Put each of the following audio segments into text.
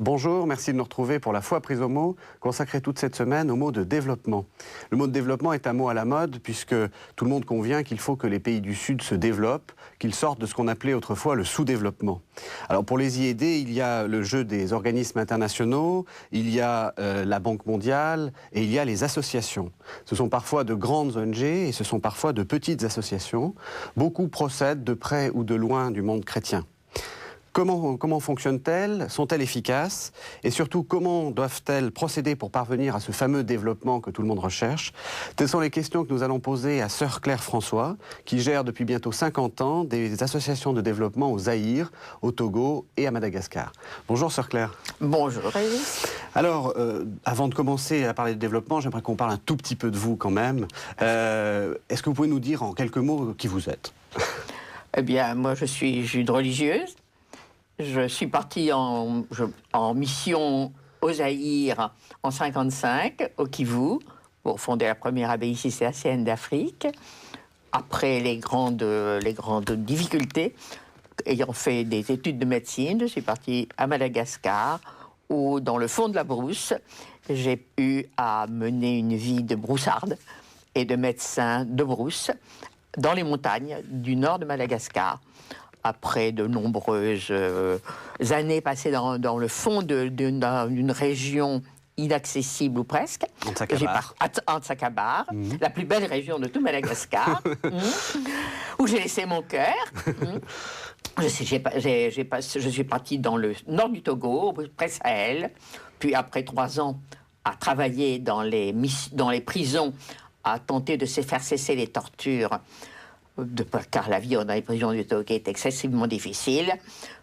Bonjour, merci de nous retrouver pour la foi prise au mot, consacrée toute cette semaine au mot de développement. Le mot de développement est un mot à la mode puisque tout le monde convient qu'il faut que les pays du Sud se développent, qu'ils sortent de ce qu'on appelait autrefois le sous-développement. Alors pour les y aider, il y a le jeu des organismes internationaux, il y a la Banque mondiale et il y a les associations. Ce sont parfois de grandes ONG et ce sont parfois de petites associations. Beaucoup procèdent de près ou de loin du monde chrétien. Comment fonctionnent-elles? Sont-elles efficaces? Et surtout, comment doivent-elles procéder pour parvenir à ce fameux développement que tout le monde recherche? Telles sont les questions que nous allons poser à Sœur Claire François, qui gère depuis bientôt 50 ans des associations de développement au Zaïre, au Togo et à Madagascar. Bonjour Sœur Claire. Bonjour Régis. Alors, avant de commencer à parler de développement, j'aimerais qu'on parle un tout petit peu de vous quand même. Est-ce que vous pouvez nous dire en quelques mots qui vous êtes? Eh bien, moi je suis jude religieuse. Je suis partie en mission au Zaïre en 1955, au Kivu, pour fonder la première abbaye cistercienne d'Afrique. Après les grandes difficultés, ayant fait des études de médecine, je suis partie à Madagascar, où, dans le fond de la brousse, j'ai eu à mener une vie de broussarde et de médecin de brousse dans les montagnes du nord de Madagascar. Après de nombreuses années passées dans le fond d'une région inaccessible ou presque, Antsakabar, la plus belle région de tout Madagascar, où j'ai laissé mon cœur. Je suis partie dans le nord du Togo, près Sahel, puis après 3 ans à travailler dans les prisons, à tenter de faire cesser les tortures, car la vie dans les prisons du Togo est excessivement difficile.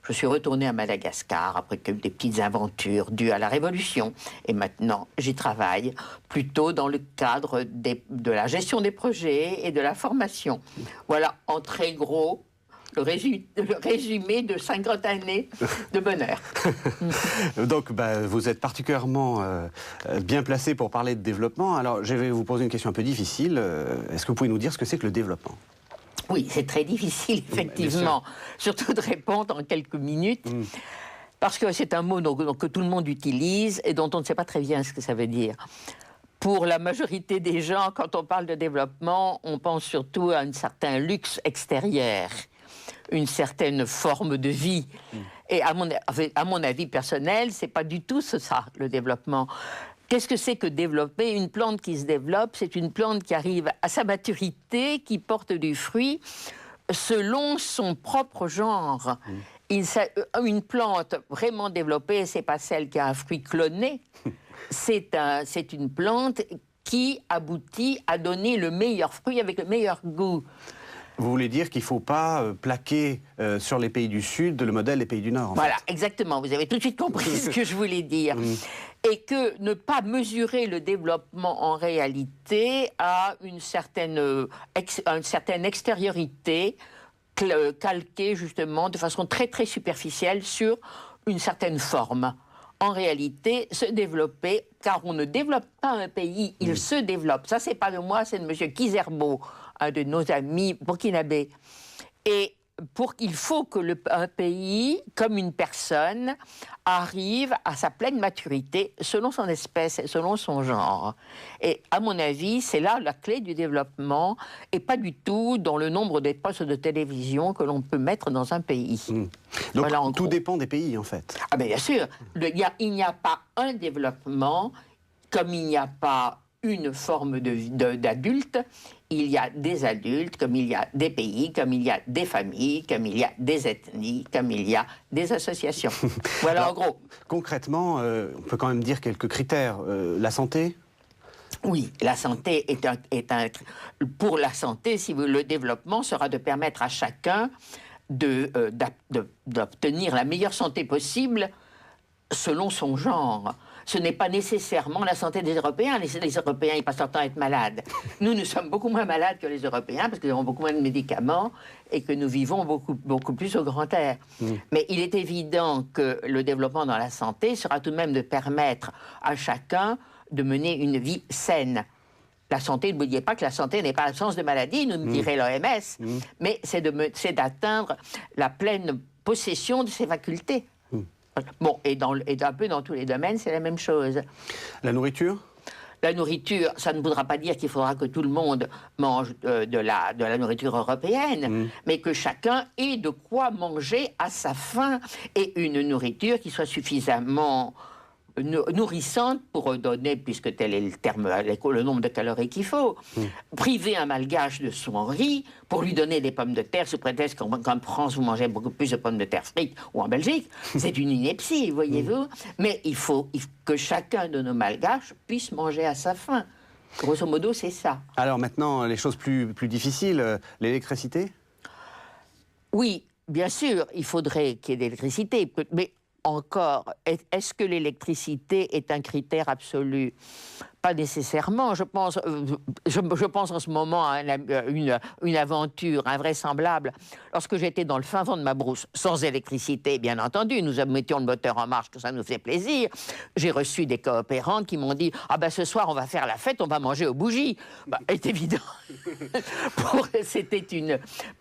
Je suis retournée à Madagascar après des petites aventures dues à la Révolution. Et maintenant, j'y travaille plutôt dans le cadre de la gestion des projets et de la formation. Voilà, en très gros, le résumé de 50 années de bonheur. Donc, vous êtes particulièrement bien placé pour parler de développement. Alors, je vais vous poser une question un peu difficile. Est-ce que vous pouvez nous dire ce que c'est que le développement? Oui, c'est très difficile, effectivement, surtout de répondre en quelques minutes, parce que c'est un mot que tout le monde utilise et dont on ne sait pas très bien ce que ça veut dire. Pour la majorité des gens, quand on parle de développement, on pense surtout à un certain luxe extérieur, une certaine forme de vie. Et à mon avis personnel, c'est pas du tout ça, le développement. Qu'est-ce que c'est que développer? Une plante qui se développe, c'est une plante qui arrive à sa maturité, qui porte du fruit selon son propre genre. Une plante vraiment développée, c'est pas celle qui a un fruit cloné. C'est une plante qui aboutit à donner le meilleur fruit avec le meilleur goût. Vous voulez dire qu'il ne faut pas plaquer sur les pays du Sud le modèle des pays du Nord, en Voilà, fait. Exactement. Vous avez tout de suite compris ce que je voulais dire. Et que ne pas mesurer le développement en réalité a une certaine extériorité calquée justement de façon très très superficielle sur une certaine forme. En réalité, se développer, car on ne développe pas un pays, il se développe. Ça, c'est pas de moi, c'est de M. Kizerbo, un de nos amis burkinabés. Et il faut que un pays, comme une personne, arrive à sa pleine maturité selon son espèce et selon son genre. Et à mon avis, c'est là la clé du développement, et pas du tout dans le nombre des postes de télévision que l'on peut mettre dans un pays. Donc voilà, tout dépend des pays, en fait. Ah bien sûr, il n'y a pas un développement comme il n'y a pas une forme d'adulte. Il y a des adultes, comme il y a des pays, comme il y a des familles, comme il y a des ethnies, comme il y a des associations. Voilà. Alors, en gros. Concrètement, on peut quand même dire quelques critères. La santé? Oui, la santé pour la santé, le développement sera de permettre à chacun d'obtenir la meilleure santé possible selon son genre. Ce n'est pas nécessairement la santé des Européens. Les Européens, ils passent leur temps à être malades. Nous sommes beaucoup moins malades que les Européens parce que nous avons beaucoup moins de médicaments et que nous vivons beaucoup plus au grand air. Mais il est évident que le développement dans la santé sera tout de même de permettre à chacun de mener une vie saine. La santé, n'oubliez pas que la santé n'est pas l'absence de maladie, nous dirait l'OMS, mais c'est d'atteindre la pleine possession de ses facultés. Bon, et un peu dans tous les domaines, c'est la même chose. La nourriture ? La nourriture, ça ne voudra pas dire qu'il faudra que tout le monde mange de la nourriture européenne, mais que chacun ait de quoi manger à sa faim et une nourriture qui soit suffisamment nourrissante pour donner, puisque tel est le terme, le nombre de calories qu'il faut, priver un malgache de son riz pour lui donner des pommes de terre sous prétexte qu'en France vous mangez beaucoup plus de pommes de terre frites ou en Belgique. C'est une ineptie, voyez-vous. Mais il faut que chacun de nos malgaches puisse manger à sa faim. Grosso modo, c'est ça. Alors maintenant, les choses plus difficiles, l'électricité ? Oui, bien sûr, il faudrait qu'il y ait de l'électricité, mais encore, est-ce que l'électricité est un critère absolu? Pas nécessairement. Je pense en ce moment à une aventure invraisemblable. Lorsque j'étais dans le fin fond de ma brousse, sans électricité, bien entendu, nous mettions le moteur en marche, que ça nous fait plaisir. J'ai reçu des coopérantes qui m'ont dit « Ah ben ce soir, on va faire la fête, on va manger aux bougies. » C'est évident.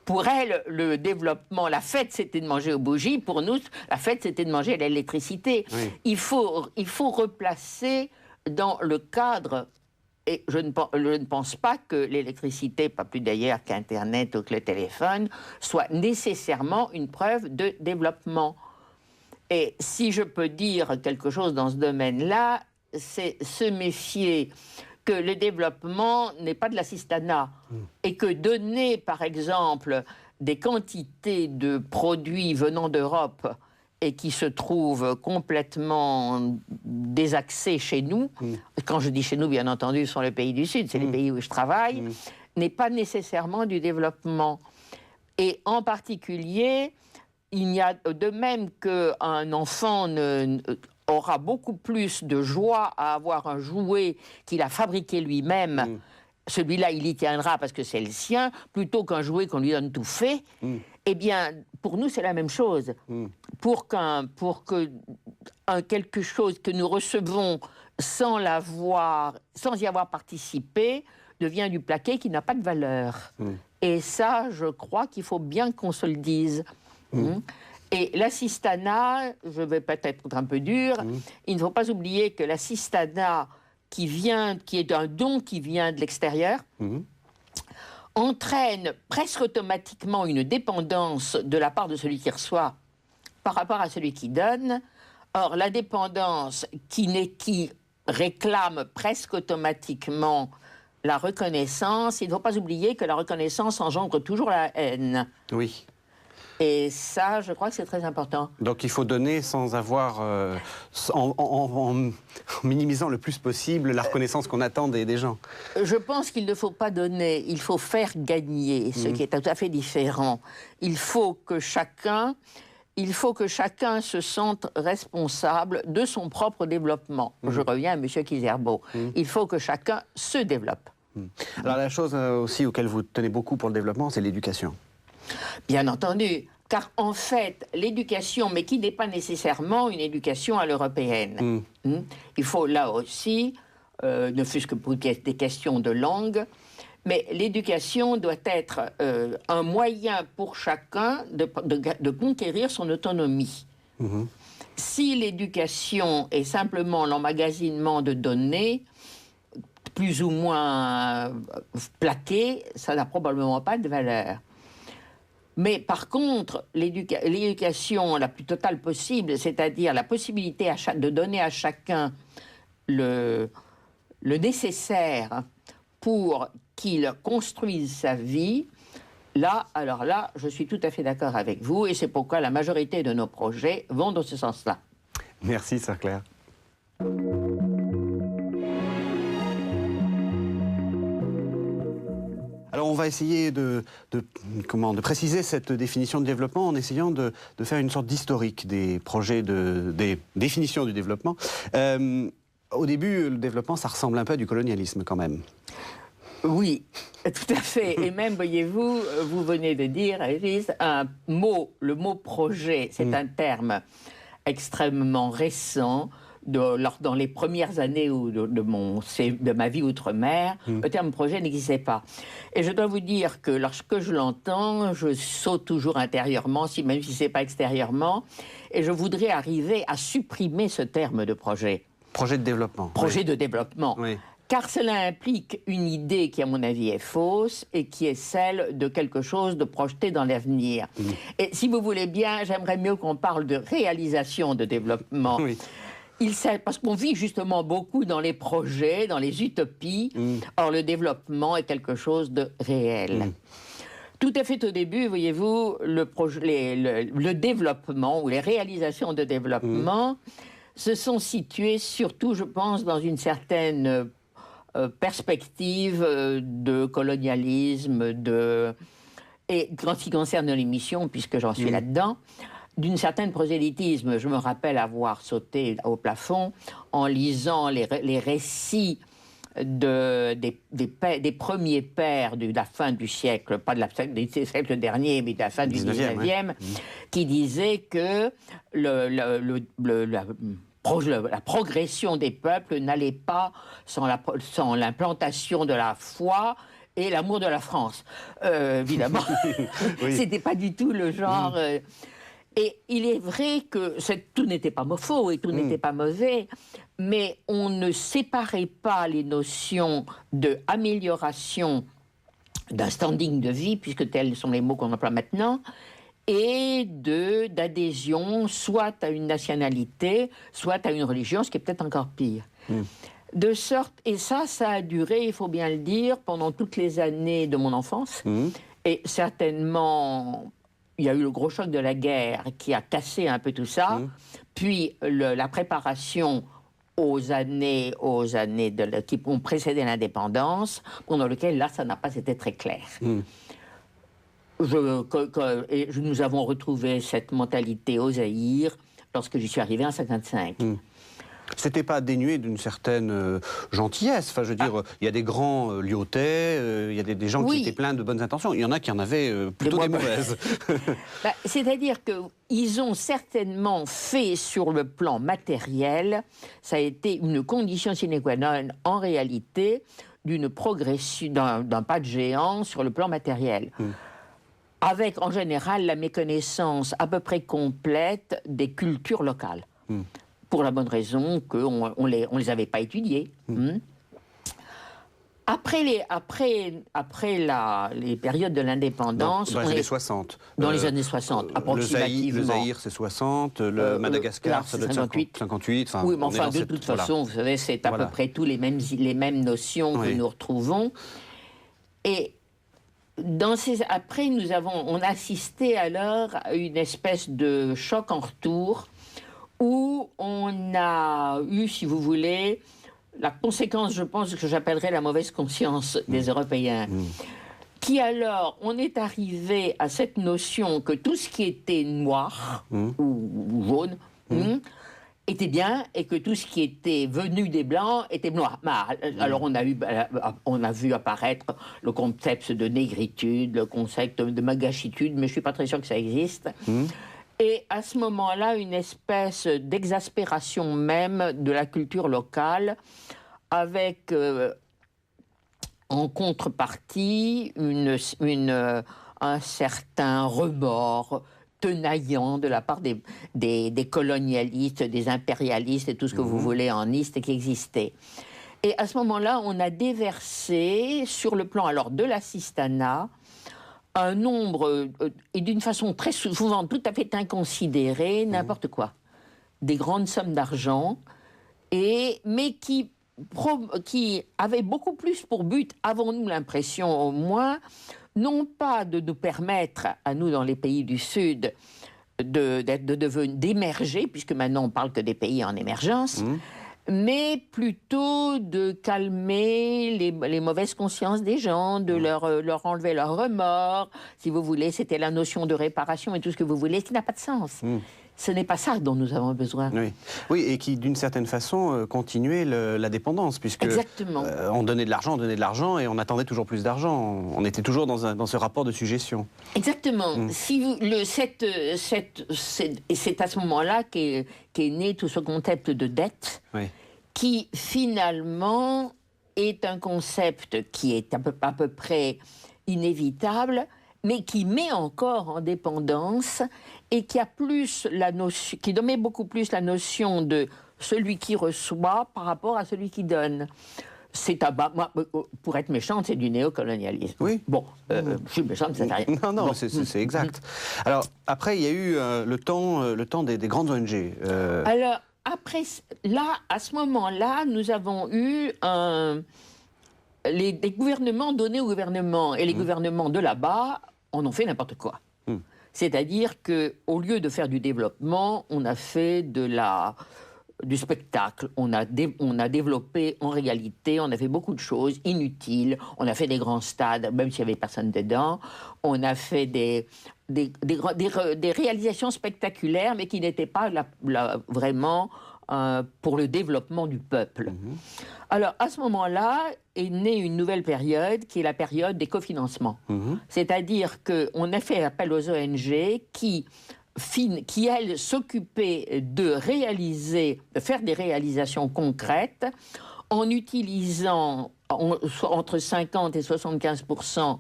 Pour elles, le développement, la fête, c'était de manger aux bougies. Pour nous, la fête, c'était de manger à l'électricité. Oui. Il faut replacer dans le cadre, et je ne pense pas que l'électricité, pas plus d'ailleurs qu'Internet ou que le téléphone, soit nécessairement une preuve de développement. Et si je peux dire quelque chose dans ce domaine-là, c'est se méfier que le développement n'est pas de l'assistanat, et que donner, par exemple, des quantités de produits venant d'Europe et qui se trouvent complètement désaxés chez nous, quand je dis chez nous, bien entendu, ce sont les pays du Sud, c'est les pays où je travaille, n'est pas nécessairement du développement. Et en particulier, il y a de même qu'un enfant aura beaucoup plus de joie à avoir un jouet qu'il a fabriqué lui-même, celui-là, il y tiendra parce que c'est le sien, plutôt qu'un jouet qu'on lui donne tout fait. Eh bien, pour nous, c'est la même chose. Pour que quelque chose que nous recevons sans y avoir participé devient du plaqué qui n'a pas de valeur. Et ça, je crois qu'il faut bien qu'on se le dise. Et l'assistanat, je vais peut-être être un peu dur, il ne faut pas oublier que l'assistanat qui est un don qui vient de l'extérieur, entraîne presque automatiquement une dépendance de la part de celui qui reçoit par rapport à celui qui donne. Or, la dépendance qui réclame presque automatiquement la reconnaissance, il ne faut pas oublier que la reconnaissance engendre toujours la haine. Oui. Et ça, je crois que c'est très important. Donc il faut donner sans avoir, en minimisant le plus possible la reconnaissance qu'on attend des gens. Je pense qu'il ne faut pas donner, il faut faire gagner, ce qui est tout à fait différent. Il faut que chacun se sente responsable de son propre développement. Je reviens à M. Kizerbo. Il faut que chacun se développe. Alors la chose aussi auquel vous tenez beaucoup pour le développement, c'est l'éducation. Bien entendu, car en fait, l'éducation, mais qui n'est pas nécessairement une éducation à l'européenne. Il faut là aussi, ne fût-ce que pour des questions de langue, mais l'éducation doit être un moyen pour chacun de conquérir son autonomie. Si l'éducation est simplement l'emmagasinement de données, plus ou moins plaquées, ça n'a probablement pas de valeur. Mais par contre, l'éducation la plus totale possible, c'est-à-dire la possibilité de donner à chacun le nécessaire pour qu'il construise sa vie, alors là, je suis tout à fait d'accord avec vous, et c'est pourquoi la majorité de nos projets vont dans ce sens-là. Merci, Sœur Claire. Alors on va essayer de préciser cette définition de développement en essayant de faire une sorte d'historique des projets, des définitions du développement. Au début, le développement, ça ressemble un peu à du colonialisme quand même. Oui, tout à fait. Et même, voyez-vous, vous venez de dire, Régis, le mot projet, c'est un terme extrêmement récent dans les premières années de ma vie outre-mer, le terme projet n'existait pas. Et je dois vous dire que lorsque je l'entends, je saute toujours intérieurement, même si ce n'est pas extérieurement, et je voudrais arriver à supprimer ce terme de projet. Projet de développement. Projet de développement. Oui. Car cela implique une idée qui, à mon avis, est fausse et qui est celle de quelque chose de projeté dans l'avenir. Et si vous voulez bien, j'aimerais mieux qu'on parle de réalisation de développement. Oui. Parce qu'on vit justement beaucoup dans les projets, dans les utopies. Or, le développement est quelque chose de réel. Tout à fait au début, voyez-vous, le développement ou les réalisations de développement se sont situées surtout, je pense, dans une certaine perspective de colonialisme, et en ce qui concerne l'émission, puisque j'en suis là-dedans, d'une certaine prosélytisme. Je me rappelle avoir sauté au plafond en lisant les récits des premiers pères de la fin du siècle, pas des siècles derniers, mais de la fin du 19e, qui disaient que la progression des peuples n'allait pas sans l'implantation de la foi et l'amour de la France. Évidemment, c'était pas du tout le genre... Et il est vrai que tout n'était pas faux et tout n'était pas mauvais, mais on ne séparait pas les notions d'amélioration d'un standing de vie, puisque tels sont les mots qu'on emploie maintenant, et d'adhésion soit à une nationalité, soit à une religion, ce qui est peut-être encore pire. De sorte, et ça a duré, il faut bien le dire, pendant toutes les années de mon enfance, et certainement... Il y a eu le gros choc de la guerre qui a cassé un peu tout ça, puis la préparation aux années qui ont précédé l'indépendance, pendant lesquelles, là, ça n'a pas été très clair. Nous avons retrouvé cette mentalité au Zaïre lorsque j'y suis arrivé en 1955. C'était pas dénué d'une certaine gentillesse. Enfin, je veux dire, il y a des grands lyotais, il y a des gens qui étaient pleins de bonnes intentions. Il y en a qui en avaient plutôt des mauvaises. C'est-à-dire qu'ils ont certainement fait sur le plan matériel, ça a été une condition sine qua non, en réalité, d'une progression, d'un pas de géant sur le plan matériel. Avec, en général, la méconnaissance à peu près complète des cultures locales. Pour la bonne raison qu'on les avait pas étudiées. Après les périodes de l'indépendance... Dans les années 60. Dans les années 60, approximativement. Le Zaïre, c'est 60, le Madagascar, ça doit être 58. Oui, mais enfin, de toute façon, vous savez, c'est à peu près tous les mêmes notions que nous retrouvons. Et après, on a assisté alors à une espèce de choc en retour, où on a eu, si vous voulez, la conséquence, je pense, que j'appellerais la mauvaise conscience des Européens. Qui alors, on est arrivé à cette notion que tout ce qui était noir ou jaune était bien, et que tout ce qui était venu des Blancs était noir. Alors on a vu apparaître le concept de négritude, le concept de magachitude, mais je ne suis pas très sûr que ça existe. Et à ce moment-là, une espèce d'exaspération même de la culture locale, avec en contrepartie un certain remords tenaillant de la part des colonialistes, des impérialistes et tout ce que vous voulez en East qui existait. Et à ce moment-là, on a déversé sur le plan alors de l'assistanat un nombre, et d'une façon très souvent tout à fait inconsidérée, n'importe quoi. Des grandes sommes d'argent, mais qui avaient beaucoup plus pour but, avons-nous l'impression au moins, non pas de nous permettre, à nous dans les pays du Sud, d'émerger, puisque maintenant on parle que des pays en émergence, mais plutôt de calmer les mauvaises consciences des gens, de leur enlever leur remords. Si vous voulez, c'était la notion de réparation et tout ce que vous voulez, ce qui n'a pas de sens. ce n'est pas ça dont nous avons besoin. Oui, oui, et qui, d'une certaine façon, continuait la dépendance, puisque on donnait de l'argent, et on attendait toujours plus d'argent. On était toujours dans ce rapport de suggestion. Exactement. Si vous, c'est à ce moment-là qu'est né tout ce concept de dette, qui finalement est un concept qui est à peu près inévitable, mais qui met encore en dépendance et qui a plus qui met beaucoup plus la notion de celui qui reçoit par rapport à celui qui donne. Pour être méchante, c'est du néocolonialisme. Oui. Bon, je suis méchante, ça fait rien. Non, bon. c'est exact. Alors, après, il y a eu le temps des grandes ONG. Alors, après, là, à ce moment-là, nous avons eu des gouvernements donnés au gouvernement, et les gouvernements de là-bas en ont fait n'importe quoi. C'est-à-dire qu'au lieu de faire du développement, on a fait du spectacle, on a développé en réalité, on a fait beaucoup de choses inutiles, on a fait des grands stades, même s'il n'y avait personne dedans, on a fait des réalisations spectaculaires, mais qui n'étaient pas vraiment pour le développement du peuple. Alors, à ce moment-là, est née une nouvelle période, qui est la période des cofinancements. C'est-à-dire qu'on a fait appel aux ONG qui elles, s'occupaient de faire des réalisations concrètes en utilisant entre 50 et 75%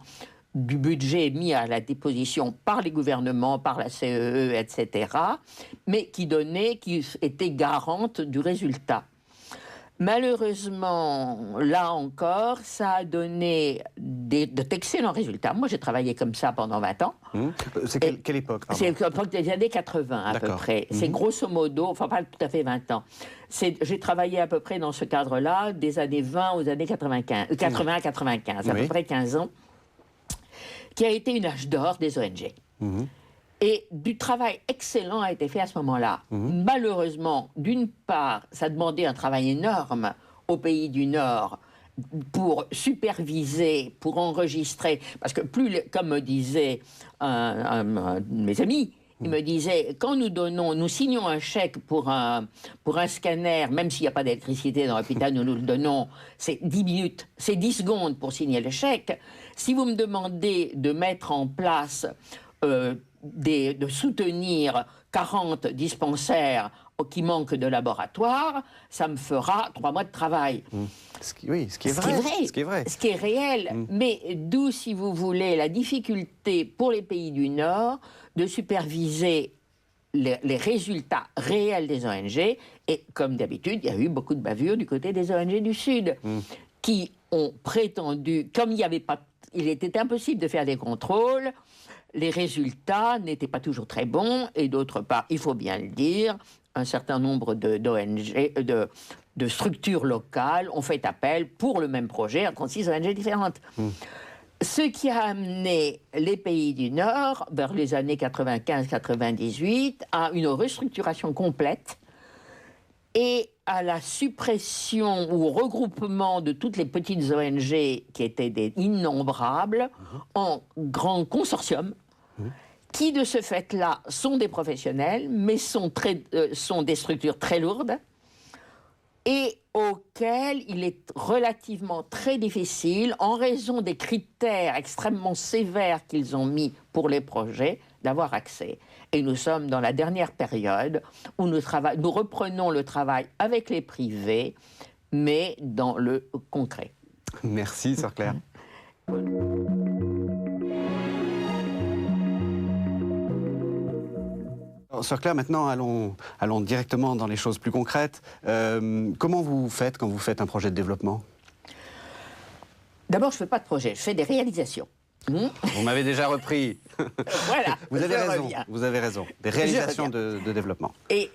du budget mis à la disposition par les gouvernements, par la CEE, etc., mais qui était garante du résultat. Malheureusement, là encore, ça a donné d'excellents résultats. Moi, j'ai travaillé comme ça pendant 20 ans. C'est quelle époque? C'est l'époque des années 80, à peu près. C'est grosso modo, enfin pas tout à fait 20 ans. J'ai travaillé à peu près dans ce cadre-là, des années 20 aux années 80 à 95, à peu près 15 ans, qui a été une âge d'or des ONG. Et du travail excellent a été fait à ce moment-là. Malheureusement, d'une part, ça demandait un travail énorme aux pays du Nord pour superviser, pour enregistrer, parce que comme me disait mes amis, il me disait, quand nous signons un chèque pour un scanner, même s'il n'y a pas d'électricité dans l'hôpital, nous le donnons, c'est 10 minutes, c'est 10 secondes pour signer le chèque. Si vous me demandez de mettre en place, de soutenir 40 dispensaires qui manquent de laboratoire, ça me fera 3 mois de travail. Ce qui est vrai. Ce qui est réel. Mais d'où, si vous voulez, la difficulté pour les pays du Nord de superviser les résultats réels des ONG. Et comme d'habitude, il y a eu beaucoup de bavures du côté des ONG du Sud, qui ont prétendu, comme il était impossible de faire des contrôles, les résultats n'étaient pas toujours très bons, et d'autre part, il faut bien le dire, un certain nombre d'ONG, de structures locales ont fait appel pour le même projet à 36 ONG différentes. Ce qui a amené les pays du Nord, vers les années 95-98, à une restructuration complète et à la suppression ou au regroupement de toutes les petites ONG qui étaient innombrables en grands consortiums qui, de ce fait-là, sont des professionnels, mais sont des structures très lourdes et auxquelles il est relativement très difficile, en raison des critères extrêmement sévères qu'ils ont mis pour les projets, d'avoir accès. Et nous sommes dans la dernière période où nous reprenons le travail avec les privés, mais dans le concret. Merci, Sœur Claire. Sœur Claire, maintenant, allons directement dans les choses plus concrètes. Comment vous faites quand vous faites un projet de développement? D'abord, je ne fais pas de projet, je fais des réalisations. Vous m'avez déjà repris. Voilà. Vous avez raison. Des réalisations de développement. Et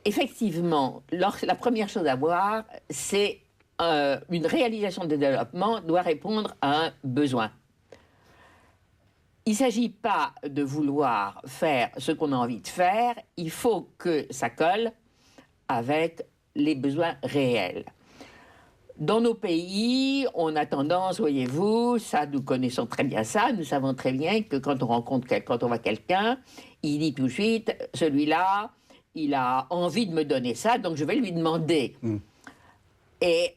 effectivement, la première chose à voir, c'est une réalisation de développement doit répondre à un besoin. Il ne s'agit pas de vouloir faire ce qu'on a envie de faire, il faut que ça colle avec les besoins réels. Dans nos pays, on a tendance, voyez-vous, ça, nous connaissons très bien ça, nous savons très bien que quand on voit quelqu'un, il dit tout de suite, celui-là, il a envie de me donner ça, donc je vais lui demander. Et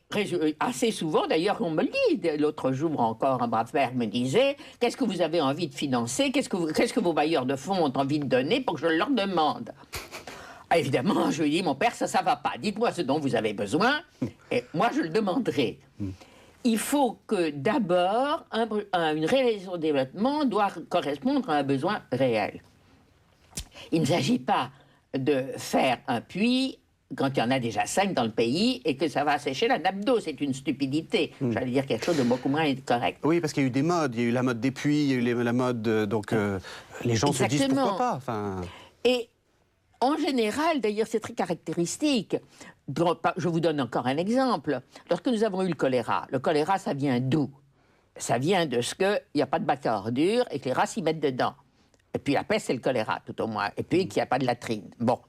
assez souvent, d'ailleurs, on me le dit. L'autre jour encore, un brave père me disait, qu'est-ce que vous avez envie de financer, qu'est-ce que vos bailleurs de fonds ont envie de donner pour que je leur demande. Ah, évidemment, je lui dis, mon père, ça va pas. Dites-moi ce dont vous avez besoin, et moi, je le demanderai. Il faut que, d'abord, une réalisation de développement doit correspondre à un besoin réel. Il ne s'agit pas de faire un puits quand il y en a déjà 5 dans le pays et que ça va assécher la nappe d'eau. C'est une stupidité. J'allais dire quelque chose de beaucoup moins correct. Oui, parce qu'il y a eu des modes. Il y a eu la mode des puits, il y a eu la mode... les gens se disent pourquoi pas. Enfin... Et en général, d'ailleurs, c'est très caractéristique. Je vous donne encore un exemple. Lorsque nous avons eu le choléra, ça vient d'où? Ça vient de ce qu'il n'y a pas de bac à ordures et que les rats s'y mettent dedans. Et puis la peste, c'est le choléra, tout au moins. Et puis qu'il n'y a pas de latrine. Bon.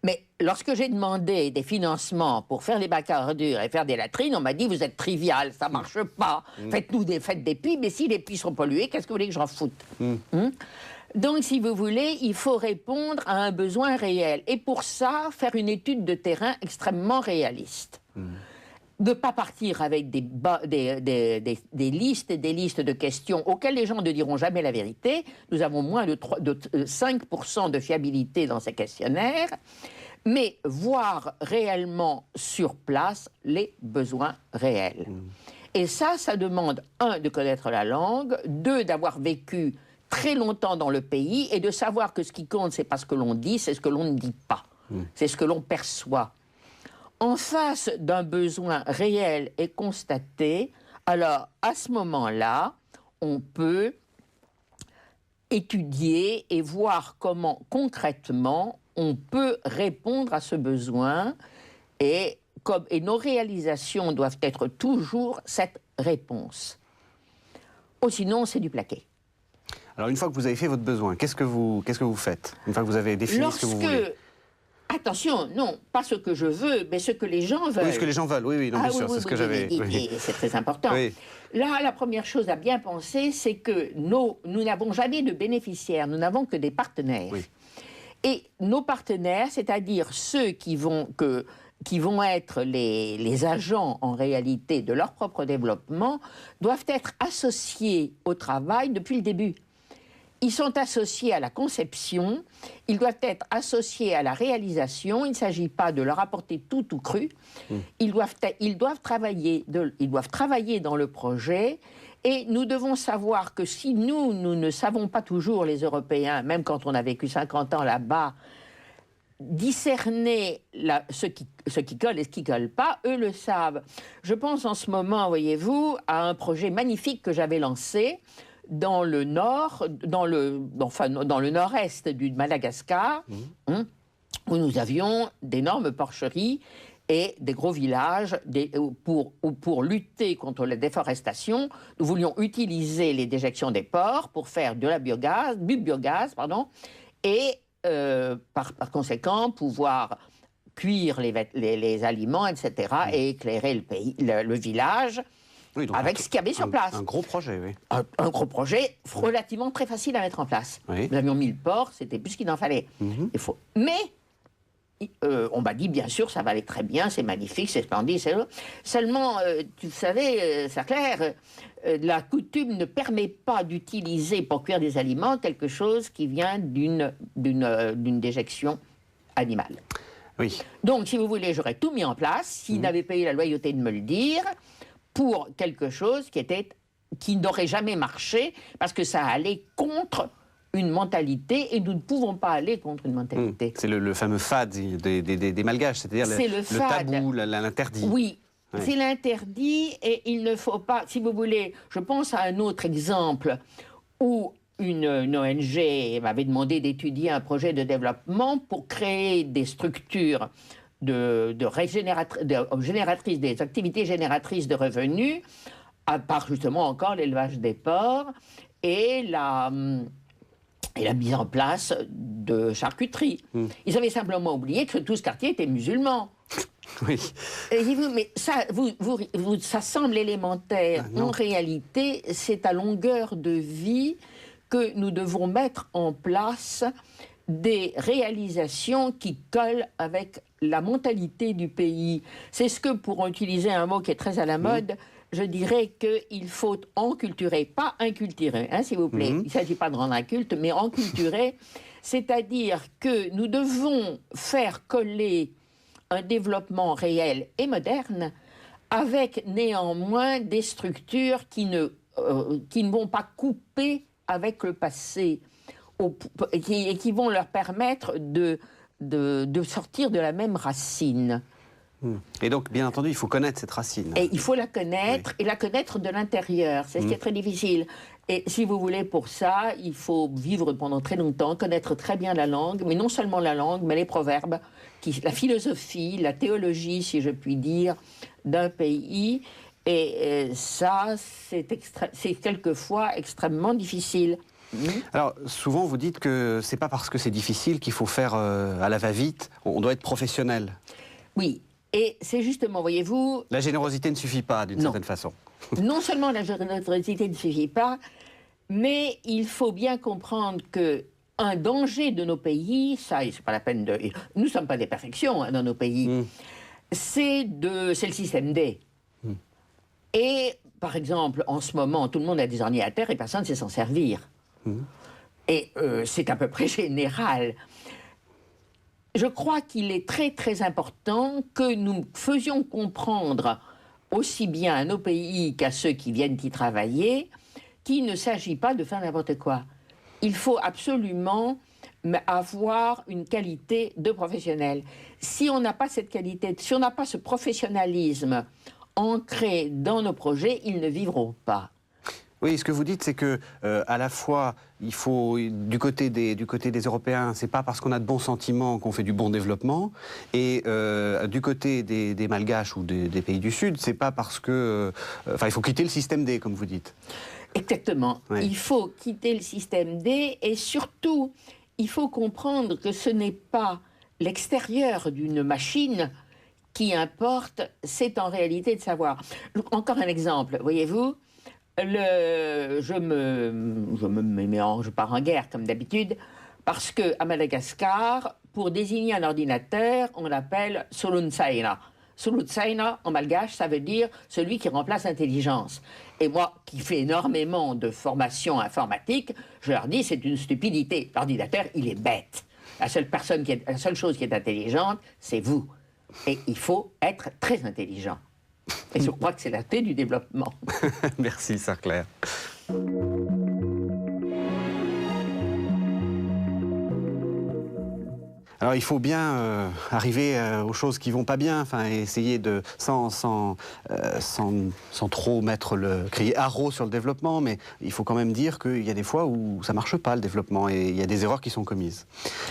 Mais lorsque j'ai demandé des financements pour faire les bacs à ordures et faire des latrines, on m'a dit, vous êtes trivial, ça ne marche pas. Faites des puits, mais si les puits sont pollués, qu'est-ce que vous voulez que j'en foute? Donc, si vous voulez, il faut répondre à un besoin réel. Et pour ça, faire une étude de terrain extrêmement réaliste. Ne pas partir avec des listes et des listes de questions auxquelles les gens ne diront jamais la vérité. Nous avons moins de 5% de fiabilité dans ces questionnaires, mais voir réellement sur place les besoins réels. Et ça demande, 1, de connaître la langue, 2, d'avoir vécu très longtemps dans le pays et de savoir que ce qui compte, c'est pas ce que l'on dit, c'est ce que l'on ne dit pas. C'est ce que l'on perçoit. En face d'un besoin réel et constaté, alors à ce moment-là, on peut étudier et voir comment concrètement on peut répondre à ce besoin et nos réalisations doivent être toujours cette réponse. Ou sinon, c'est du plaqué. Alors une fois que vous avez fait votre besoin, qu'est-ce que vous faites? Une fois que vous avez défini ce que vous voulez? Attention, non, pas ce que je veux, mais ce que les gens veulent. Oui, ce que les gens veulent, oui, non, bien sûr, c'est ce que j'avais... C'est très important. Oui. Là, la première chose à bien penser, c'est que nous n'avons jamais de bénéficiaires, nous n'avons que des partenaires. Oui. Et nos partenaires, c'est-à-dire ceux qui vont être les agents, en réalité, de leur propre développement, doivent être associés au travail depuis le début. Ils sont associés à la conception, ils doivent être associés à la réalisation. Il ne s'agit pas de leur apporter tout cru. Ils doivent travailler dans le projet. Et nous devons savoir que si nous ne savons pas toujours, les Européens, même quand on a vécu 50 ans là-bas, discerner ce qui colle et ce qui ne colle pas, eux le savent. Je pense en ce moment, voyez-vous, à un projet magnifique que j'avais lancé dans le nord, dans le nord-est du Madagascar, où nous avions d'énormes porcheries et des gros villages. Pour lutter contre la déforestation, nous voulions utiliser les déjections des porcs pour faire du biogaz, et par conséquent pouvoir cuire les aliments, etc., et éclairer le village. Oui, avec ce qu'il y avait sur place. Un gros projet, oui. Un gros projet relativement très facile à mettre en place. Oui. Nous avions mis le porc, c'était plus ce qu'il en fallait. Mais on m'a dit, bien sûr, ça va aller très bien, c'est magnifique, c'est splendide. Seulement, tu savais, c'est clair, la coutume ne permet pas d'utiliser pour cuire des aliments quelque chose qui vient d'une déjection animale. Oui. Donc, si vous voulez, j'aurais tout mis en place, s'il n'avait pas eu la loyauté de me le dire, pour quelque chose qui n'aurait jamais marché, parce que ça allait contre une mentalité, et nous ne pouvons pas aller contre une mentalité. C'est le fameux fad des Malgaches, c'est-à-dire le tabou, l'interdit. Oui, c'est l'interdit, et il ne faut pas... Si vous voulez, je pense à un autre exemple où une ONG m'avait demandé d'étudier un projet de développement pour créer des structures génératrices, des activités génératrices de revenus, à part justement encore l'élevage des porcs et la mise en place de charcuterie. Ils avaient simplement oublié que tout ce quartier était musulman. Oui. Mais ça, ça semble élémentaire. Ah, en réalité, c'est à longueur de vie que nous devons mettre en place des réalisations qui collent avec la mentalité du pays. C'est ce que, pour utiliser un mot qui est très à la mode, je dirais qu'il faut enculturer, pas inculturer, hein, s'il vous plaît. Il ne s'agit pas de rendre inculte, mais enculturer, c'est-à-dire que nous devons faire coller un développement réel et moderne avec néanmoins des structures qui ne vont pas couper avec le passé et qui vont leur permettre de sortir de la même racine. Et donc, bien entendu, il faut connaître cette racine. Et il faut la connaître, et la connaître de l'intérieur. C'est ce qui est très difficile. Et si vous voulez, pour ça, il faut vivre pendant très longtemps, connaître très bien la langue, mais non seulement la langue, mais les proverbes, la philosophie, la théologie, si je puis dire, d'un pays. Et ça, c'est quelquefois extrêmement difficile. Alors, souvent, vous dites que c'est pas parce que c'est difficile qu'il faut faire à la va-vite. On doit être professionnel. Oui. Et c'est justement, voyez-vous... La générosité ne suffit pas, d'une certaine façon. Non seulement la générosité ne suffit pas, mais il faut bien comprendre qu'un danger de nos pays, ça, c'est pas la peine de... Nous ne sommes pas des perfections hein, dans nos pays. C'est le système D. Et, par exemple, en ce moment, tout le monde a des ordinateurs et personne ne sait s'en servir. Et c'est à peu près général. Je crois qu'il est très très important que nous faisions comprendre aussi bien à nos pays qu'à ceux qui viennent y travailler qu'il ne s'agit pas de faire n'importe quoi. Il faut absolument avoir une qualité de professionnel. Si on n'a pas cette qualité, si on n'a pas ce professionnalisme ancré dans nos projets, ils ne vivront pas. Oui, ce que vous dites, c'est que à la fois, il faut du côté des Européens, c'est pas parce qu'on a de bons sentiments qu'on fait du bon développement, et du côté des Malgaches ou des pays du Sud, c'est pas parce que, il faut quitter le système D, comme vous dites. Exactement. Ouais. Il faut quitter le système D, et surtout, il faut comprendre que ce n'est pas l'extérieur d'une machine qui importe, c'est en réalité de savoir. Encore un exemple, voyez-vous. Je me mélange pas en guerre, comme d'habitude, parce qu'à Madagascar, pour désigner un ordinateur, on l'appelle Solunsaina. Solunsaina, en malgache, ça veut dire celui qui remplace l'intelligence. Et moi, qui fais énormément de formation informatique, je leur dis, c'est une stupidité. L'ordinateur, il est bête. La seule chose qui est intelligente, c'est vous. Et il faut être très intelligent. Et je crois que c'est la clé du développement. Merci, Sœur Claire. Alors il faut bien arriver aux choses qui vont pas bien, essayer de sans trop crier haro sur le développement, mais il faut quand même dire qu'il y a des fois où ça marche pas le développement et il y a des erreurs qui sont commises.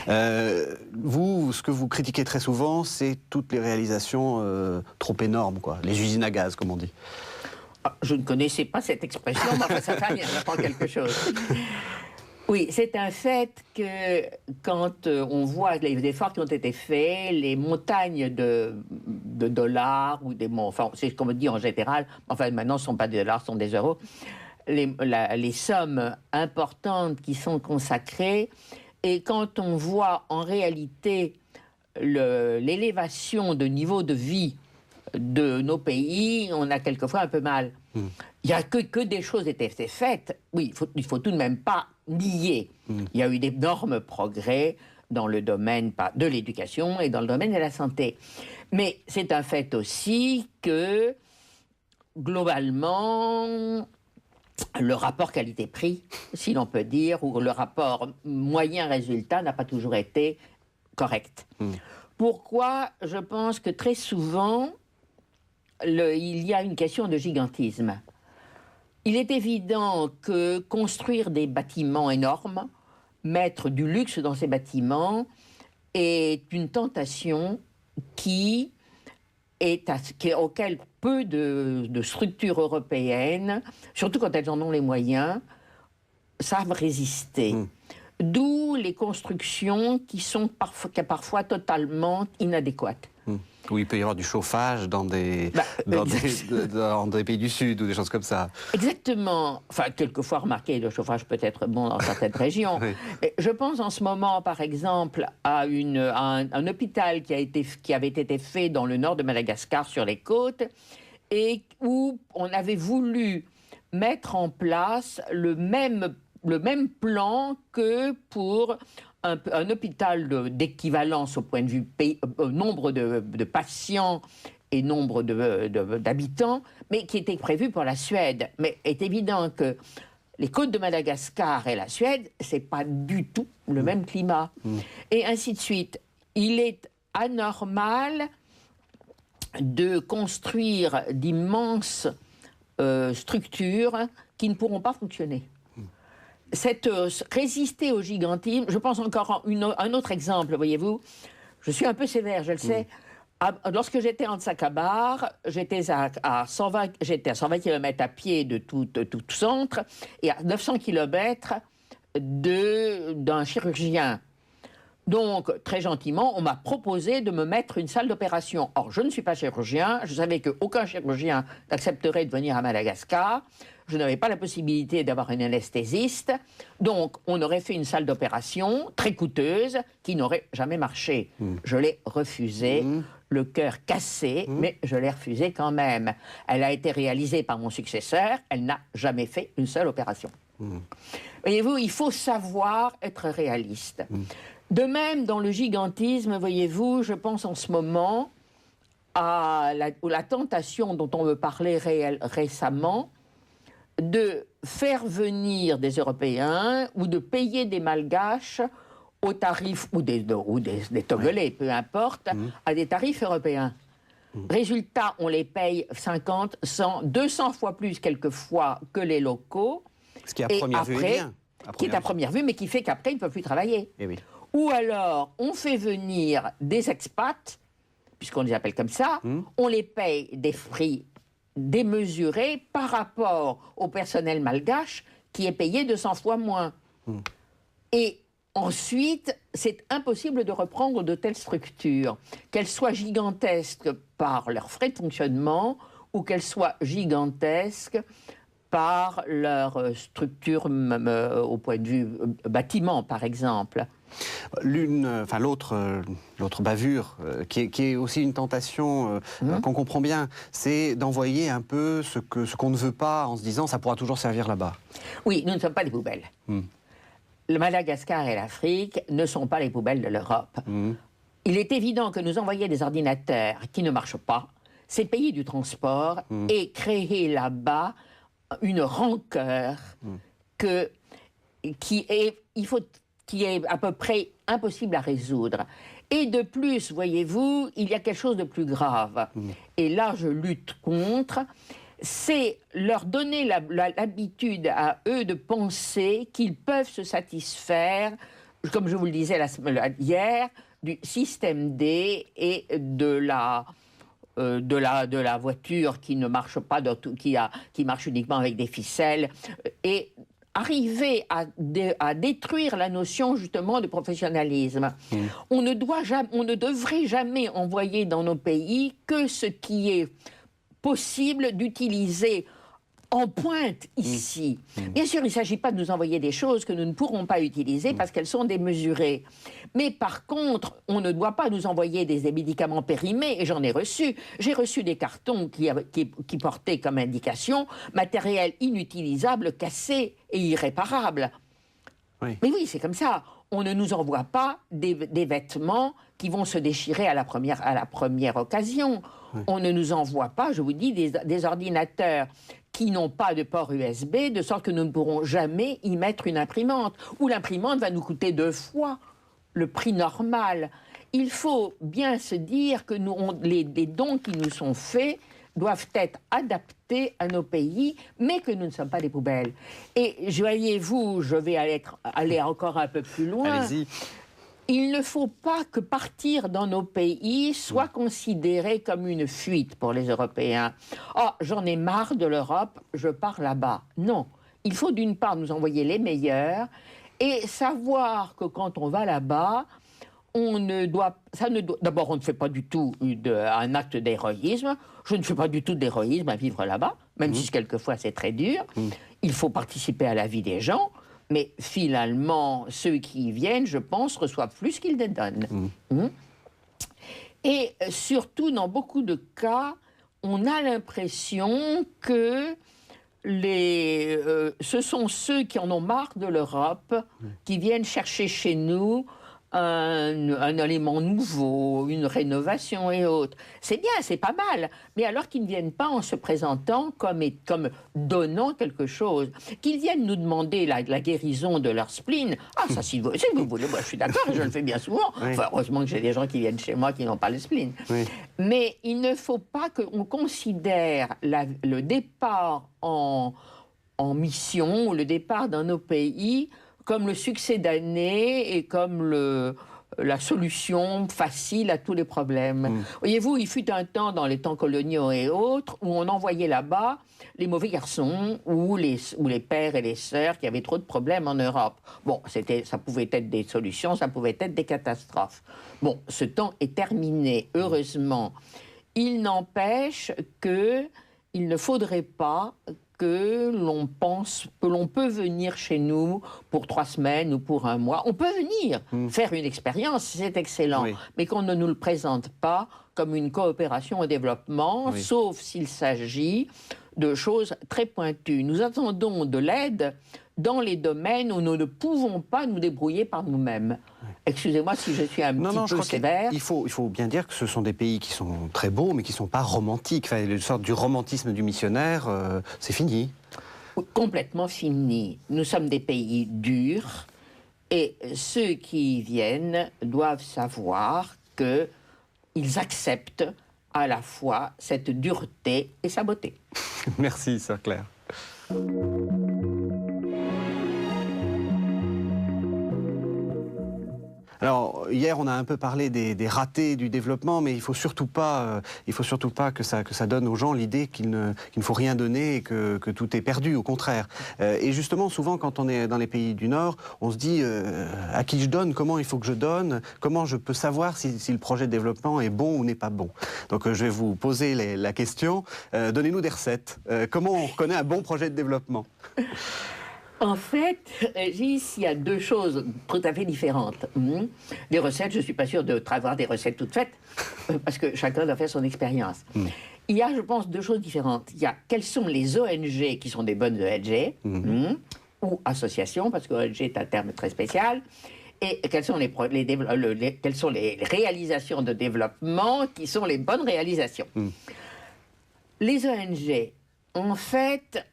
Vous, ce que vous critiquez très souvent, c'est toutes les réalisations trop énormes, quoi, les usines à gaz, comme on dit. Ah, je ne connaissais pas cette expression, mais enfin ça fait rien, j'apprends quelque chose. Oui, c'est un fait que quand on voit les efforts qui ont été faits, les montagnes de dollars, ou c'est ce qu'on me dit en général, enfin maintenant ce ne sont pas des dollars, ce sont des euros, les sommes importantes qui sont consacrées, et quand on voit en réalité l'élévation de niveau de vie de nos pays, on a quelquefois un peu mal. Il n'y a que des choses étaient faites. Oui, il faut tout de même pas nier. Il y a eu d'énormes progrès dans le domaine de l'éducation et dans le domaine de la santé. Mais c'est un fait aussi que, globalement, le rapport qualité-prix, si l'on peut dire, ou le rapport moyen-résultat n'a pas toujours été correct. Pourquoi? Je pense que très souvent, il y a une question de gigantisme. Il est évident que construire des bâtiments énormes, mettre du luxe dans ces bâtiments, est une tentation auquel peu de structures européennes, surtout quand elles en ont les moyens, savent résister. D'où les constructions qui sont parfois totalement inadéquates. Où il peut y avoir du chauffage dans des pays du Sud ou des choses comme ça. Exactement. Enfin, quelquefois, remarquez, le chauffage peut être bon dans certaines régions. Oui. Je pense en ce moment, par exemple, à un hôpital qui avait été fait dans le nord de Madagascar, sur les côtes, et où on avait voulu mettre en place le même plan que pour un hôpital d'équivalence au point de vue nombre de patients et nombre d'habitants, mais qui était prévu pour la Suède. Mais il est évident que les côtes de Madagascar et la Suède, c'est pas du tout le même climat. Et ainsi de suite. Il est anormal de construire d'immenses structures qui ne pourront pas fonctionner. Résister au gigantisme, je pense encore à un autre exemple, voyez-vous. Je suis un peu sévère, je le sais. Lorsque j'étais en Tsakabar, j'étais à 120 km à pied de tout centre et à 900 km d'un chirurgien. Donc, très gentiment, on m'a proposé de me mettre une salle d'opération. Or, je ne suis pas chirurgien, je savais qu'aucun chirurgien n'accepterait de venir à Madagascar. Je n'avais pas la possibilité d'avoir une anesthésiste. Donc, on aurait fait une salle d'opération très coûteuse qui n'aurait jamais marché. Je l'ai refusée, le cœur cassé, mais je l'ai refusée quand même. Elle a été réalisée par mon successeur, elle n'a jamais fait une seule opération. Voyez-vous, il faut savoir être réaliste. De même, dans le gigantisme, voyez-vous, je pense en ce moment à la tentation dont on me parlait récemment de faire venir des Européens ou de payer des Malgaches aux tarifs, ou des Togolais, peu importe, à des tarifs européens. Résultat, on les paye 50, 100, 200 fois plus quelquefois que les locaux. Ce qui à première vue est bien. Qui est à première vue, mais qui fait qu'après, ils ne peuvent plus travailler. Eh oui. Ou alors, on fait venir des expats, puisqu'on les appelle comme ça, on les paye des prix démesurés par rapport au personnel malgache qui est payé 200 fois moins. Et ensuite, c'est impossible de reprendre de telles structures, qu'elles soient gigantesques par leurs frais de fonctionnement ou qu'elles soient gigantesques par leur structure au point de vue bâtiment, par exemple. L'autre bavure, qui est aussi une tentation qu'on comprend bien, c'est d'envoyer un peu ce qu'on ne veut pas en se disant ça pourra toujours servir là-bas. Oui, nous ne sommes pas des poubelles. Le Madagascar et l'Afrique ne sont pas les poubelles de l'Europe. Il est évident que nous envoyer des ordinateurs qui ne marchent pas, c'est payer du transport et créer là-bas une rancœur qui est à peu près impossible à résoudre. Et de plus, voyez-vous, il y a quelque chose de plus grave. Et là, je lutte contre. C'est leur donner l'habitude à eux de penser qu'ils peuvent se satisfaire, comme je vous le disais hier, du système D et de la voiture qui ne marche pas, qui marche uniquement avec des ficelles, et arriver à détruire la notion justement de professionnalisme. On ne devrait jamais envoyer dans nos pays que ce qui est possible d'utiliser en pointe ici. Bien sûr, il ne s'agit pas de nous envoyer des choses que nous ne pourrons pas utiliser parce qu'elles sont démesurées. Mais par contre, on ne doit pas nous envoyer des médicaments périmés, et j'en ai reçu. J'ai reçu des cartons qui portaient comme indication matériel inutilisable, cassé et irréparable. Oui. Mais oui, c'est comme ça. On ne nous envoie pas des vêtements qui vont se déchirer à la première occasion. Oui. On ne nous envoie pas, je vous dis, des ordinateurs qui n'ont pas de port USB, de sorte que nous ne pourrons jamais y mettre une imprimante. Ou l'imprimante va nous coûter 2 fois le prix normal. Il faut bien se dire que les dons qui nous sont faits doivent être adaptés à nos pays, mais que nous ne sommes pas des poubelles. Et voyez-vous, je vais aller encore un peu plus loin. Allez-y. Il ne faut pas que partir dans nos pays soit considéré comme une fuite pour les Européens. « Oh, j'en ai marre de l'Europe, je pars là-bas. » Non. Il faut d'une part nous envoyer les meilleurs Et savoir que quand on va là-bas, d'abord, on ne fait pas du tout un acte d'héroïsme. Je ne fais pas du tout d'héroïsme à vivre là-bas, même si quelquefois c'est très dur. Il faut participer à la vie des gens, mais finalement, ceux qui y viennent, je pense, reçoivent plus qu'ils ne donnent. Et surtout, dans beaucoup de cas, on a l'impression que ce sont ceux qui en ont marre de l'Europe qui viennent chercher chez nous un élément nouveau, une rénovation et autres. C'est bien, c'est pas mal, mais alors qu'ils ne viennent pas en se présentant comme donnant quelque chose, qu'ils viennent nous demander la guérison de leur spleen. Ah, ça, si vous voulez, moi je suis d'accord, je le fais bien souvent. Oui. Enfin, heureusement que j'ai des gens qui viennent chez moi qui n'ont pas le spleen. Oui. Mais il ne faut pas qu'on considère le départ en mission, ou le départ dans nos pays, comme le succès d'année et comme la solution facile à tous les problèmes. Voyez-vous, il fut un temps, dans les temps coloniaux et autres, où on envoyait là-bas les mauvais garçons ou les pères et les sœurs qui avaient trop de problèmes en Europe. Bon, ça pouvait être des solutions, ça pouvait être des catastrophes. Bon, ce temps est terminé, heureusement. Il n'empêche qu'il ne faudrait pas que l'on pense que l'on peut venir chez nous pour 3 semaines ou pour 1 mois. On peut venir faire une expérience, c'est excellent, mais qu'on ne nous le présente pas comme une coopération au développement, sauf s'il s'agit de choses très pointues. Nous attendons de l'aide dans les domaines où nous ne pouvons pas nous débrouiller par nous-mêmes. Excusez-moi si je suis un petit peu sévère. Il faut bien dire que ce sont des pays qui sont très beaux, mais qui ne sont pas romantiques. Enfin, une sorte du romantisme du missionnaire, c'est fini. Complètement fini. Nous sommes des pays durs, et ceux qui y viennent doivent savoir qu'ils acceptent à la fois cette dureté et sa beauté. Merci, sœur Claire. Alors, hier, on a un peu parlé des ratés du développement, mais il ne faut surtout pas que ça donne aux gens l'idée qu'il ne faut rien donner et que tout est perdu, au contraire. Et justement, souvent, quand on est dans les pays du Nord, on se dit à qui je donne, comment il faut que je donne, comment je peux savoir si le projet de développement est bon ou n'est pas bon. Donc, je vais vous poser la question. Donnez-nous des recettes. Comment on reconnaît un bon projet de développement ? En fait, Régis, il y a 2 choses tout à fait différentes. Les recettes, je ne suis pas sûre d'avoir des recettes toutes faites, parce que chacun doit faire son expérience. Il y a, je pense, 2 choses différentes. Il y a quelles sont les ONG qui sont des bonnes ONG, ou associations, parce que ONG est un terme très spécial, et quelles sont quelles sont les réalisations de développement qui sont les bonnes réalisations. Les ONG, en fait...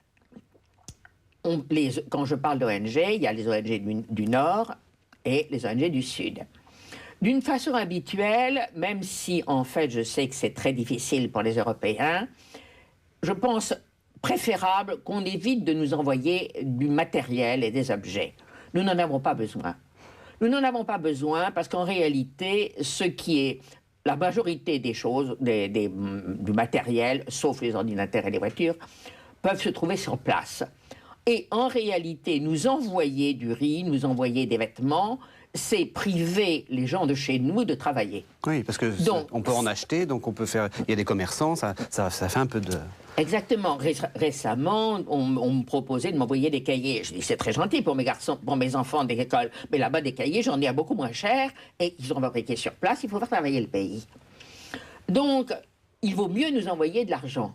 quand je parle d'ONG, il y a les ONG du Nord et les ONG du Sud. D'une façon habituelle, même si en fait je sais que c'est très difficile pour les Européens, je pense préférable qu'on évite de nous envoyer du matériel et des objets. Nous n'en avons pas besoin. Nous n'en avons pas besoin parce qu'en réalité, ce qui est la majorité des choses, du matériel, sauf les ordinateurs et les voitures, peuvent se trouver sur place. Et en réalité, nous envoyer du riz, nous envoyer des vêtements, c'est priver les gens de chez nous de travailler. Oui, parce qu'on peut en acheter, donc on peut faire... Il y a des commerçants, ça fait un peu de... Exactement. Récemment, on me proposait de m'envoyer des cahiers. Je dis, c'est très gentil pour mes enfants d'école, mais là-bas, des cahiers, j'en ai à beaucoup moins cher, et ils sont fabriqués sur place, il faut faire travailler le pays. Donc, il vaut mieux nous envoyer de l'argent.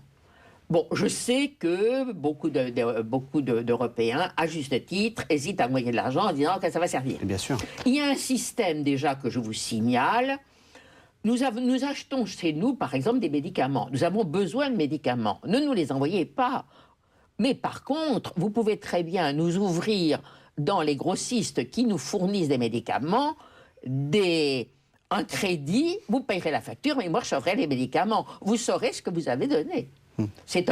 Bon, je sais que beaucoup d'Européens, à juste titre, hésitent à envoyer de l'argent en disant que ça va servir. Bien sûr. Il y a un système déjà que je vous signale. Nous achetons chez nous, par exemple, des médicaments. Nous avons besoin de médicaments. Ne nous les envoyez pas. Mais par contre, vous pouvez très bien nous ouvrir dans les grossistes qui nous fournissent des médicaments, un crédit, vous payerez la facture, mais moi je saurai les médicaments. Vous saurez ce que vous avez donné. C'est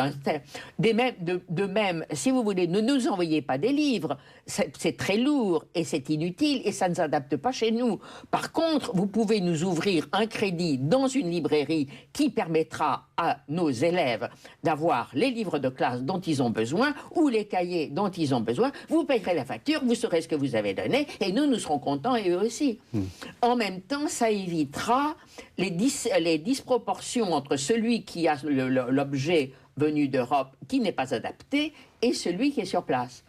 de même, si vous voulez, ne nous envoyez pas des livres, c'est très lourd et c'est inutile et ça ne s'adapte pas chez nous. Par contre, vous pouvez nous ouvrir un crédit dans une librairie qui permettra à nos élèves d'avoir les livres de classe dont ils ont besoin ou les cahiers dont ils ont besoin, vous payerez la facture, vous saurez ce que vous avez donné et nous serons contents et eux aussi. En même temps, ça évitera les disproportions entre celui qui a l'objet venu d'Europe qui n'est pas adapté et celui qui est sur place.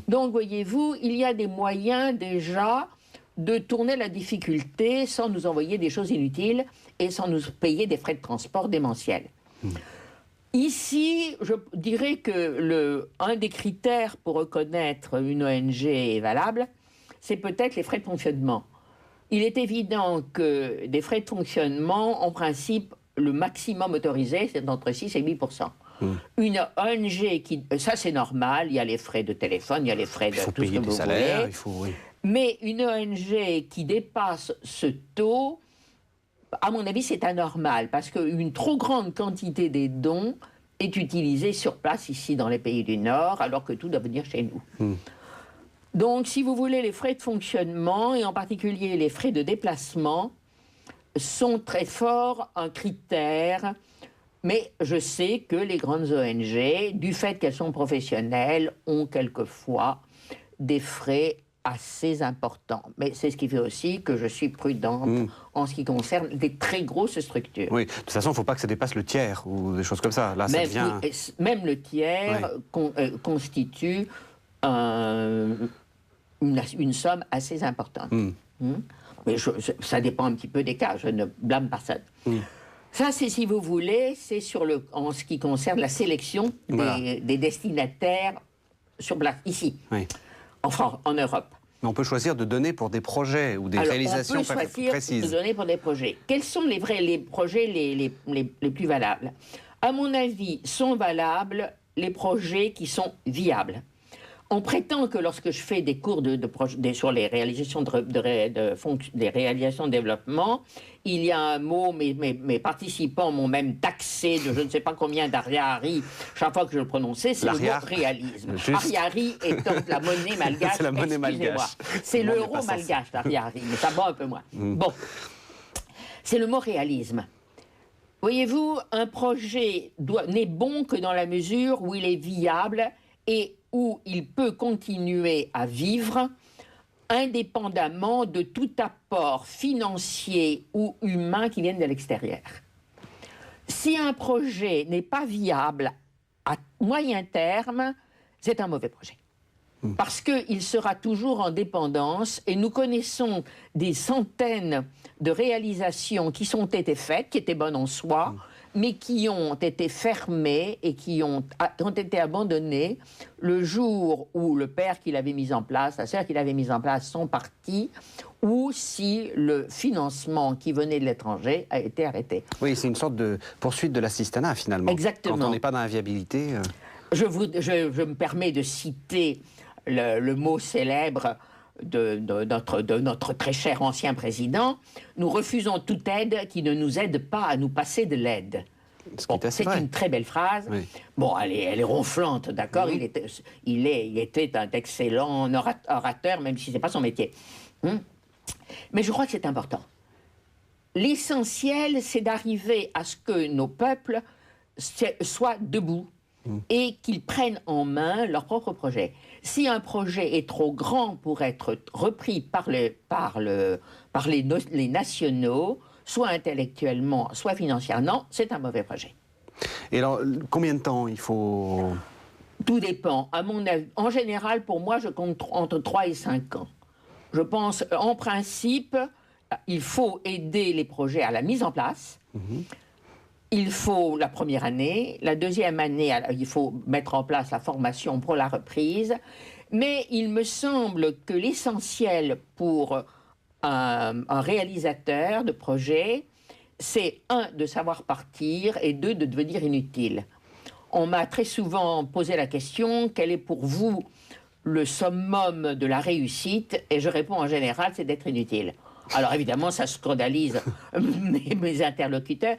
Donc, voyez-vous, il y a des moyens déjà de tourner la difficulté sans nous envoyer des choses inutiles et sans nous payer des frais de transport démentiels. Ici, je dirais que un des critères pour reconnaître une ONG est valable, c'est peut-être les frais de fonctionnement. Il est évident que des frais de fonctionnement, en principe, le maximum autorisé, c'est entre 6 et 8%. Une ONG ça c'est normal, il y a les frais de téléphone, il y a les frais de tout ce que vous voulez. Il faut payer des salaires, il faut... Oui. Mais une ONG qui dépasse ce taux, à mon avis, c'est anormal, parce qu'une trop grande quantité des dons est utilisée sur place, ici, dans les pays du Nord, alors que tout doit venir chez nous. Donc, si vous voulez, les frais de fonctionnement, et en particulier les frais de déplacement, sont très forts un critère, mais je sais que les grandes ONG, du fait qu'elles sont professionnelles, ont quelquefois des frais assez important. Mais c'est ce qui fait aussi que je suis prudente en ce qui concerne des très grosses structures. Oui, de toute façon, il ne faut pas que ça dépasse le tiers ou des choses comme ça. Là, même le tiers constitue une somme assez importante. Mais ça dépend un petit peu des cas, je ne blâme personne. Ça, c'est, si vous voulez, c'est en ce qui concerne la sélection des destinataires sur place, ici. Enfin, en Europe. Mais on peut choisir de donner pour des projets ou des réalisations précises. On peut choisir de donner pour des projets. Quels sont les projets les plus valables? À mon avis, sont valables les projets qui sont viables. On prétend que lorsque je fais des cours sur les réalisations des réalisations de développement, il y a un mot, mes participants m'ont même taxé de je ne sais pas combien d'ariari chaque fois que je le prononçais, c'est le mot réalisme. Ariari étant la monnaie malgache. C'est la monnaie malgache. C'est l'euro malgache, l'ariari, mais ça va un peu moins. Bon, c'est le mot réalisme. Voyez-vous, un projet n'est bon que dans la mesure où il est viable et où il peut continuer à vivre indépendamment de tout apport financier ou humain qui vienne de l'extérieur. Si un projet n'est pas viable à moyen terme, c'est un mauvais projet. Parce qu'il sera toujours en dépendance, et nous connaissons des centaines de réalisations qui ont été faites, qui étaient bonnes en soi, mais qui ont été fermées et qui ont été abandonnées le jour où le père qui l'avait mis en place, la sœur qui l'avait mis en place sont partis, ou si le financement qui venait de l'étranger a été arrêté. Oui, c'est une sorte de poursuite de l'assistanat, finalement. Exactement. Quand on n'est pas dans la viabilité... Je me permets de citer le mot célèbre de notre très cher ancien président: nous refusons toute aide qui ne nous aide pas à nous passer de l'aide. Bon, c'est une très belle phrase. Oui. Bon, elle est ronflante, d'accord. Il était un excellent orateur, même si ce n'est pas son métier. Mais je crois que c'est important. L'essentiel, c'est d'arriver à ce que nos peuples soient debout et qu'ils prennent en main leur propre projet. Si un projet est trop grand pour être repris par les nationaux, soit intellectuellement, soit financièrement, c'est un mauvais projet. Et alors, combien de temps il faut... Tout dépend. À mon avis, en général, pour moi, je compte entre 3 et 5 ans. Je pense, en principe, il faut aider les projets à la mise en place. Il faut la première année. La deuxième année, il faut mettre en place la formation pour la reprise. Mais il me semble que l'essentiel pour un réalisateur de projet, c'est 1, de savoir partir, et 2, de devenir inutile. On m'a très souvent posé la question: quel est pour vous le summum de la réussite? Et je réponds en général, c'est d'être inutile. Alors évidemment, ça scandalise mes interlocuteurs,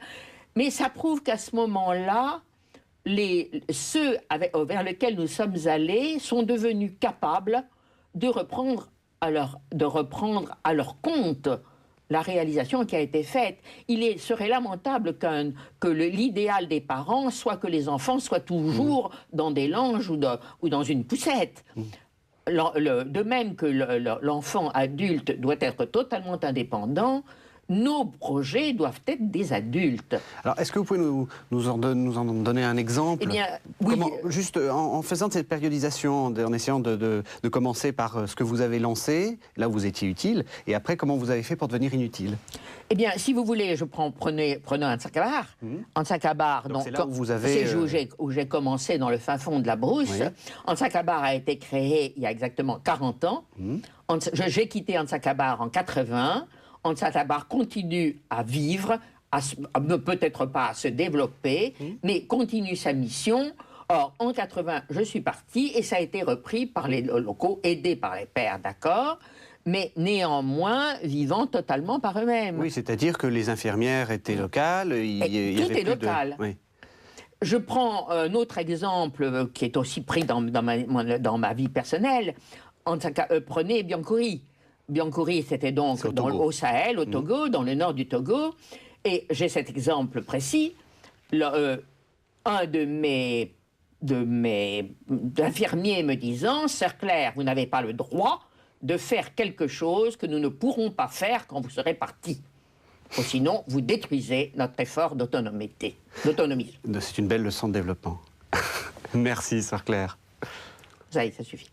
mais ça prouve qu'à ce moment-là, ceux vers lesquels nous sommes allés sont devenus capables de reprendre à leur compte la réalisation qui a été faite. Il serait lamentable que l'idéal des parents soit que les enfants soient toujours dans des langes ou dans une poussette. De même que l'enfant adulte doit être totalement indépendant, nos projets doivent être des adultes. Alors, est-ce que vous pouvez nous en donner un exemple? Eh bien, oui. Juste en faisant cette périodisation, en essayant de commencer par ce que vous avez lancé, là où vous étiez utile, et après, comment vous avez fait pour devenir inutile? Eh bien, si vous voulez, prenez Ansakabar. Ansakabar, donc c'est là où vous avez... C'est où j'ai commencé dans le fin fond de la brousse. Oui. Ansakabar a été créé il y a exactement 40 ans. J'ai quitté Ansakabar en 80. Ansakabar continue à vivre, peut-être pas à se développer, mais continue sa mission. Or, en 80, je suis parti et ça a été repris par les locaux, aidés par les pairs, d'accord, mais néanmoins vivant totalement par eux-mêmes. Oui, c'est-à-dire que les infirmières étaient locales, tout est local. Oui. Je prends un autre exemple qui est aussi pris dans ma vie personnelle. Prenez Biancouri. Biancouri, c'était donc au Sahel, au Togo, dans le nord du Togo. Et j'ai cet exemple précis. Un de mes infirmiers me disant « Sœur Claire, vous n'avez pas le droit de faire quelque chose que nous ne pourrons pas faire quand vous serez parti. Ou sinon, vous détruisez notre effort d'autonomie. » C'est une belle leçon de développement. Merci, Sœur Claire. Ça y est, ça suffit.